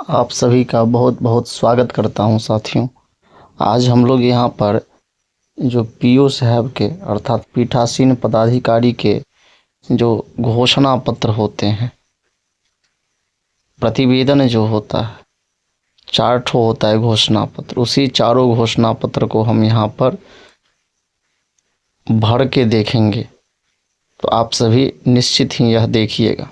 आप सभी का बहुत बहुत स्वागत करता हूं साथियों। आज हम लोग यहाँ पर जो पीओ साहब के अर्थात पीठासीन पदाधिकारी के जो घोषणा पत्र होते हैं, प्रतिवेदन जो होता है, 4 ठो होता है घोषणा पत्र। उसी चारों घोषणा पत्र को हम यहाँ पर भर के देखेंगे, तो आप सभी निश्चित ही यह देखिएगा।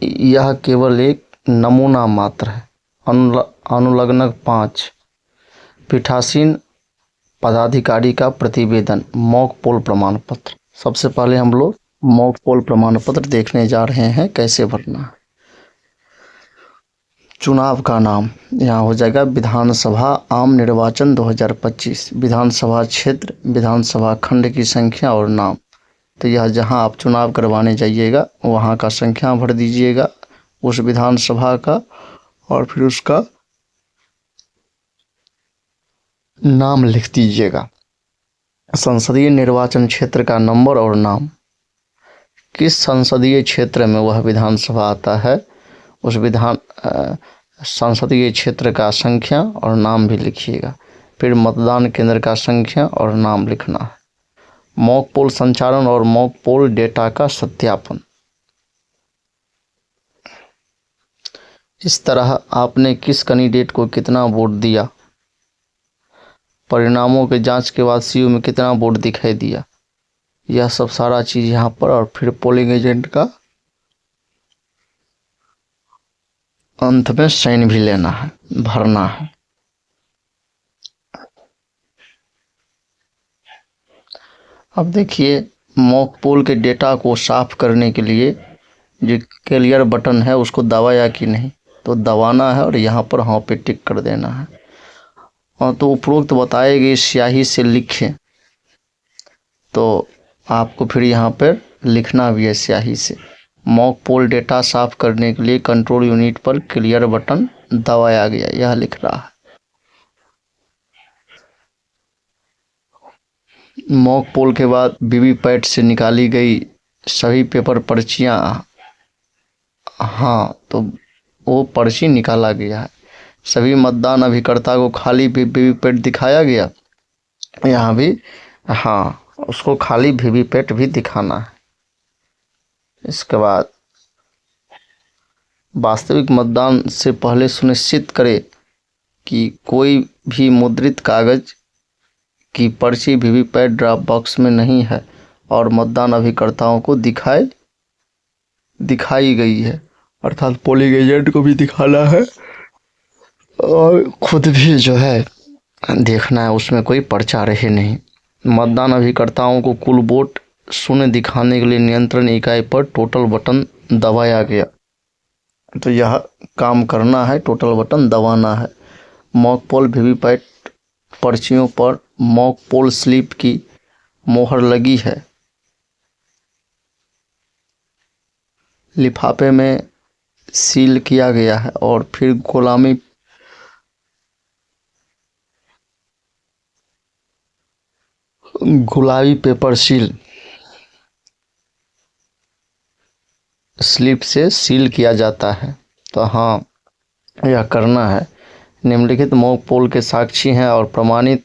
यह केवल एक नमूना मात्र है। अनुलग्नक 5 पीठासीन पदाधिकारी का प्रतिवेदन मॉक पोल प्रमाण पत्र। सबसे पहले हम लोग मॉक पोल प्रमाण पत्र देखने जा रहे हैं कैसे भरना है। चुनाव का नाम यहाँ हो जाएगा विधानसभा आम निर्वाचन 2025, विधानसभा क्षेत्र, विधानसभा खंड की संख्या और नाम। तो यह जहाँ आप चुनाव करवाने जाइएगा वहाँ का संख्या भर दीजिएगा उस विधानसभा का, और फिर उसका नाम लिख दीजिएगा। संसदीय निर्वाचन क्षेत्र का नंबर और नाम, किस संसदीय क्षेत्र में वह विधानसभा आता है उस संसदीय क्षेत्र का संख्या और नाम भी लिखिएगा। फिर मतदान केंद्र का संख्या और नाम लिखना है। मॉक पोल संचालन और मॉक पोल डेटा का सत्यापन। इस तरह आपने किस कैंडिडेट को कितना वोट दिया, परिणामों के जांच के बाद सीयू में कितना वोट दिखाई दिया, यह सब सारा चीज़ यहाँ पर। और फिर पोलिंग एजेंट का अंत में साइन भी लेना है, भरना है। अब देखिए, मॉक पोल के डेटा को साफ करने के लिए जो क्लियर बटन है उसको दबाया कि नहीं, तो दबाना है और यहाँ पर हाँ पे टिक कर देना है। और तो उपरोक्त बताए गए स्याही से लिखें, तो आपको फिर यहाँ पर लिखना भी है स्याही से। मॉक पोल डेटा साफ करने के लिए कंट्रोल यूनिट पर क्लियर बटन दबाया गया, यह लिख रहा है। मॉक पोल के बाद वीवीपैट से निकाली गई सभी पेपर पर्चियाँ, हाँ तो वो पर्ची निकाला गया है। सभी मतदान अभिकर्ता को खाली वीवीपैट दिखाया गया, यहाँ भी हाँ उसको खाली वीवीपैट भी दिखाना है। इसके बाद वास्तविक मतदान से पहले सुनिश्चित करें कि कोई भी मुद्रित कागज की पर्ची वीवीपैट ड्रॉप बॉक्स में नहीं है और मतदान अभिकर्ताओं को दिखाई गई है, अर्थात पोलिंग एजेंट को भी दिखाना है और खुद भी जो है देखना है उसमें कोई पर्चा रहे नहीं। मतदान अभिकर्ताओं को कुल वोट शून्य दिखाने के लिए नियंत्रण इकाई पर टोटल बटन दबाया गया, तो यह काम करना है, टोटल बटन दबाना है। मॉक पोल वीवीपैट पर्चियों पर मॉक पोल स्लिप की मोहर लगी है, लिफाफे में सील किया गया है और फिर गुलाबी पेपर स्लिप से सील किया जाता है। तो हाँ यह करना है। निम्नलिखित मॉक पोल के साक्षी हैं और प्रमाणित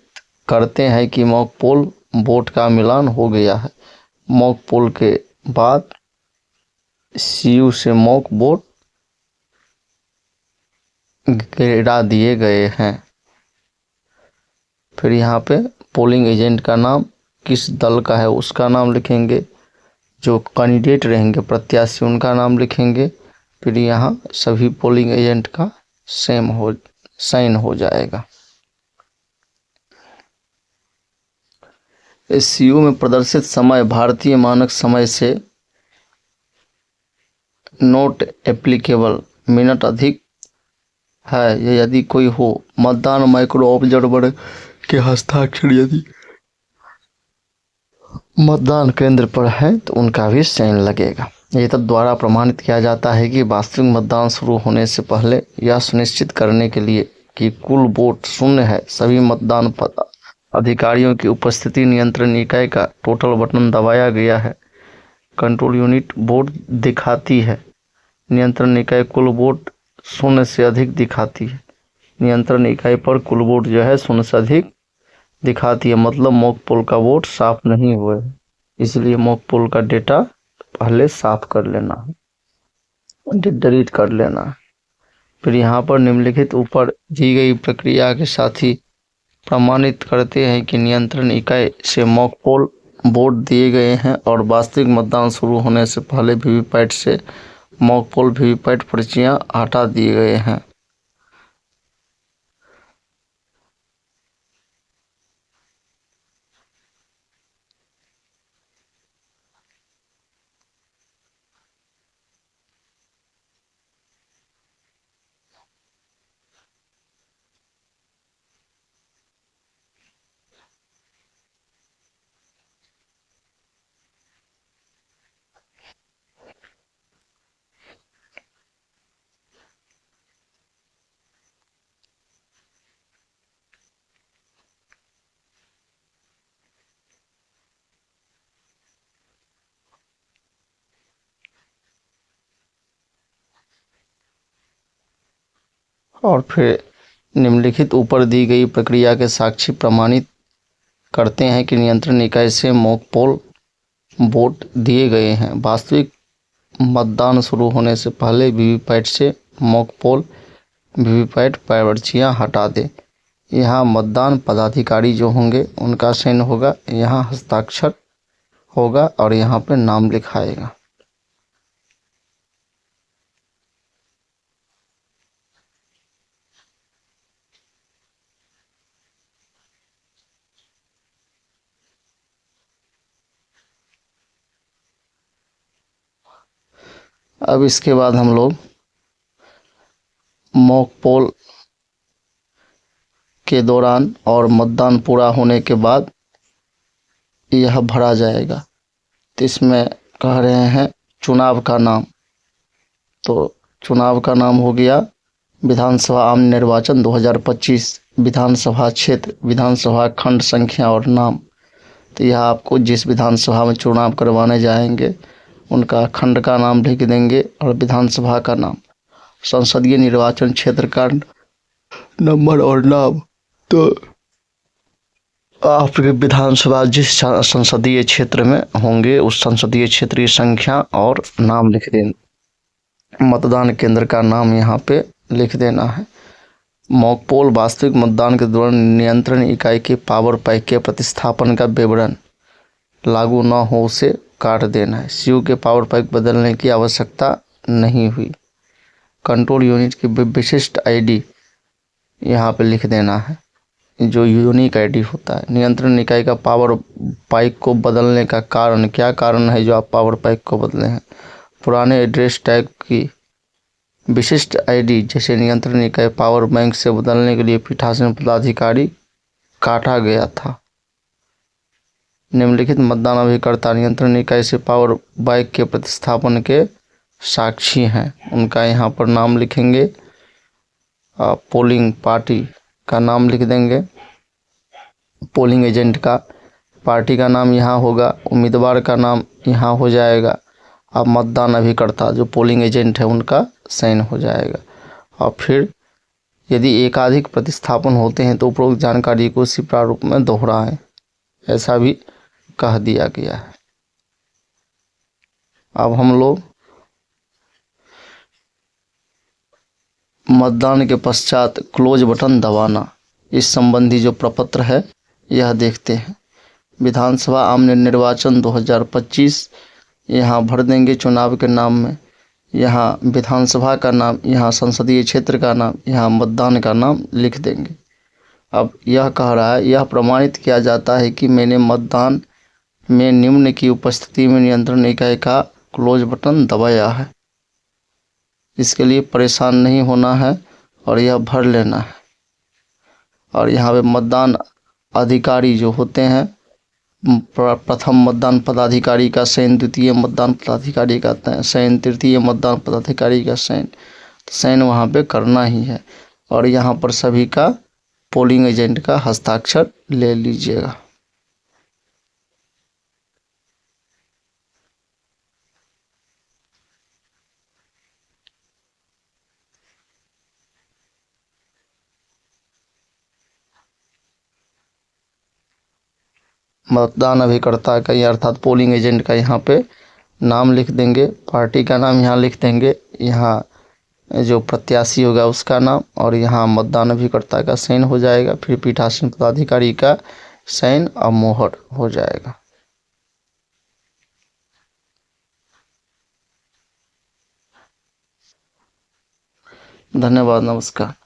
करते हैं कि मॉक पोल वोट का मिलान हो गया है। मॉक पोल के बाद सीयू से मॉक वोट गिरा दिए गए हैं। फिर यहाँ पे पोलिंग एजेंट का नाम, किस दल का है उसका नाम लिखेंगे, जो कैंडिडेट रहेंगे प्रत्याशी उनका नाम लिखेंगे। फिर यहाँ सभी पोलिंग एजेंट का साइन हो जाएगा। इस सीयू में प्रदर्शित समय भारतीय मानक समय से नोट एप्लीकेबल, मिनट अधिक है यदि कोई हो। मतदान माइक्रो ऑब्जर्वर के हस्ताक्षर यदि मतदान केंद्र पर है तो उनका भी साइन लगेगा। ये तब द्वारा प्रमाणित किया जाता है कि वास्तविक मतदान शुरू होने से पहले यह सुनिश्चित करने के लिए कि कुल वोट शून्य है, सभी मतदान अधिकारियों की उपस्थिति नियंत्रण इकाई का टोटल बटन दबाया गया है। कंट्रोल यूनिट वोट दिखाती है। नियंत्रण इकाई कुल वोट 0 से अधिक दिखाती है। नियंत्रण इकाई पर कुल वोट जो है 0 से अधिक दिखाती है, मतलब मॉक पोल का वोट साफ नहीं हुए, इसलिए मॉक पोल का डेटा पहले साफ कर लेना है, डिलीट कर लेना है। फिर यहाँ पर निम्नलिखित ऊपर दी गई प्रक्रिया के साथ ही प्रमाणित करते हैं कि नियंत्रण इकाई से मॉक पोल वोट दिए गए हैं और वास्तविक मतदान शुरू होने से पहले वीवीपैट से मॉक पोल वीवीपैट पर्चियां हटा दिए गए हैं। और फिर निम्नलिखित ऊपर दी गई प्रक्रिया के साक्षी प्रमाणित करते हैं कि नियंत्रण इकाई से मॉक पोल वोट दिए गए हैं। वास्तविक मतदान शुरू होने से पहले वीवीपैट से मॉक पोल वीवीपैट पर्चियां हटा दें। यहाँ मतदान पदाधिकारी जो होंगे उनका साइन होगा, यहाँ हस्ताक्षर होगा और यहाँ पे नाम लिखाएगा। अब इसके बाद हम लोग मॉक पोल के दौरान और मतदान पूरा होने के बाद यह भरा जाएगा। तो इसमें कह रहे हैं चुनाव का नाम, तो चुनाव का नाम हो गया विधानसभा आम निर्वाचन 2025, विधानसभा क्षेत्र, विधानसभा खंड संख्या और नाम। तो यह आपको जिस विधानसभा में चुनाव करवाने जाएंगे उनका खंड का नाम लिख देंगे और विधानसभा का नाम, संसदीय निर्वाचन क्षेत्र का नंबर और नाम। तो आपके विधानसभा जिस संसदीय क्षेत्र में होंगे उस संसदीय क्षेत्र की संख्या और नाम लिख देना। मतदान केंद्र का नाम यहाँ पे लिख देना है। मॉक पोल वास्तविक मतदान के दौरान नियंत्रण इकाई के पावर पैक के प्रतिस्थापन का विवरण लागू न हो उसे काट देना है। सीयू के पावर पैक बदलने की आवश्यकता नहीं हुई। कंट्रोल यूनिट की विशिष्ट आईडी यहाँ पे लिख देना है, जो यूनिक आईडी होता है। नियंत्रण इकाई का पावर पाइप को बदलने का कारण, क्या कारण है जो आप पावर पाइप को बदले हैं। पुराने एड्रेस टैग की विशिष्ट आईडी, जैसे नियंत्रण इकाई पावर बैंक से बदलने के लिए पीठासीन पदाधिकारी काटा गया था। निम्नलिखित मतदान अभिकर्ता नियंत्रण इकाई से पावर बाइक के प्रतिस्थापन के साक्षी हैं, उनका यहाँ पर नाम लिखेंगे। पोलिंग पार्टी का नाम लिख देंगे, पोलिंग एजेंट का पार्टी का नाम यहाँ होगा, उम्मीदवार का नाम यहाँ हो जाएगा। अब मतदान अभिकर्ता जो पोलिंग एजेंट है उनका साइन हो जाएगा। और फिर यदि एकाधिक प्रतिस्थापन होते हैं तो उपरोक्त जानकारी को इसी प्रारूप में दोहराएं, ऐसा भी कह दिया गया है। अब हम लोग मतदान के पश्चात क्लोज बटन दबाना, इस संबंधी जो प्रपत्र है यह देखते हैं। विधानसभा आम निर्वाचन 2025 यहाँ भर देंगे चुनाव के नाम में, यहाँ विधानसभा का नाम, यहाँ संसदीय क्षेत्र का नाम, यहाँ मतदान का नाम लिख देंगे। अब यह कह रहा है, यह प्रमाणित किया जाता है कि मैंने मतदान में निम्न की उपस्थिति में नियंत्रण इकाई का क्लोज बटन दबाया है। इसके लिए परेशान नहीं होना है और यह भर लेना है। और यहाँ पे मतदान अधिकारी जो होते हैं, प्रथम मतदान पदाधिकारी का साइन, द्वितीय मतदान पदाधिकारी का साइन, तृतीय मतदान पदाधिकारी का साइन, साइन वहाँ पे करना ही है। और यहाँ पर सभी का पोलिंग एजेंट का हस्ताक्षर ले लीजिएगा। मतदान अभिकर्ता का अर्थात पोलिंग एजेंट का यहाँ पे नाम लिख देंगे, पार्टी का नाम यहाँ लिख देंगे, यहाँ जो प्रत्याशी होगा उसका नाम, और यहाँ मतदान अभिकर्ता का साइन हो जाएगा। फिर पीठासीन पदाधिकारी का साइन और मोहर हो जाएगा। धन्यवाद, नमस्कार।